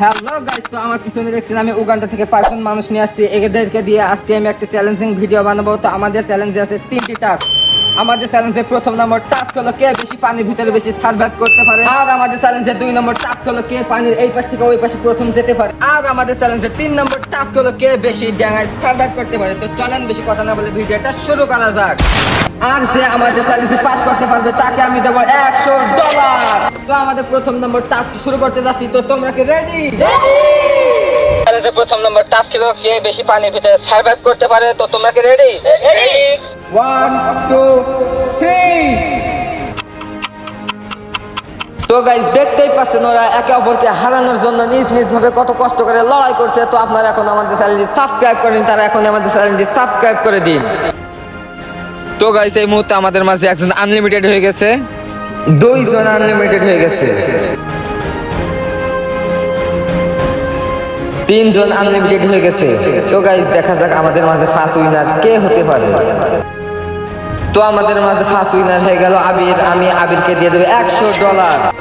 Hello guys, তো আমার পিছনে দেখছেন আমি উগান্ডা থেকে 5জন মানুষ নিয়ে আসছি। এদেরকে দিয়ে আজকে আমি একটা চ্যালেঞ্জিং ভিডিও বানাবো। তো আমাদের চ্যালেঞ্জে আছে 3টি টাস্ক। আমাদের চ্যালেঞ্জের প্রথম নম্বর টাস্ক হলো কে বেশি পানির ভিতরে বেশি সার্ভাইভ করতে পারে, আর আমাদের চ্যালেঞ্জের 2 নম্বর টাস্ক হলো কে পানির এই পাশ থেকে ওই পাশে প্রথম যেতে পারে, আর আমাদের চ্যালেঞ্জের 3 নম্বর টাস্ক হলো কে বেশি ডাঙায় সার্ভাইভ করতে পারে। তো চলেন বেশি কথা না বলে ভিডিওটা শুরু করা যাক। আর যে আমাদের চ্যালেঞ্জে পাস করতে পারবে তাকে আমি দেবো $100। তো আমাদের প্রথম নম্বর টাস্ক শুরু করতে যাচ্ছি। তো তোমরা কি রেডি? চ্যালেঞ্জের প্রথম নম্বর টাস্ক হলো কে বেশি পানির ভিতরে সার্ভাইভ করতে পারে। তো তোমরা কি রেডি? রেডি 1 2 3। তো গাইস দেখতেই পাচ্ছেন ওরা একে অপরকে হারানোর জন্য নিজ নিজ ভাবে কত কষ্ট করে লড়াই করছে। তো আপনারা এখন আমাদের চ্যানেলটি সাবস্ক্রাইব করেন, তারা এখন আমাদের চ্যানেলটি সাবস্ক্রাইব করে দিন। তো গাইস এই মুহূর্তে আমাদের মাঝে একজন আনলিমিটেড হয়ে গেছে, 2 জন আনলিমিটেড হয়ে গেছে, 3 জন আনলিমিটেড হয়ে গেছে। তো গাইস দেখা যাক আমাদের মাঝে ফার্স্ট উইনার কে হতে পারে। তো আমাদের মাঝে ফার্স্ট উইনার হয়ে গেল আবির। আমি আবিরকে দিয়ে দেবো $100।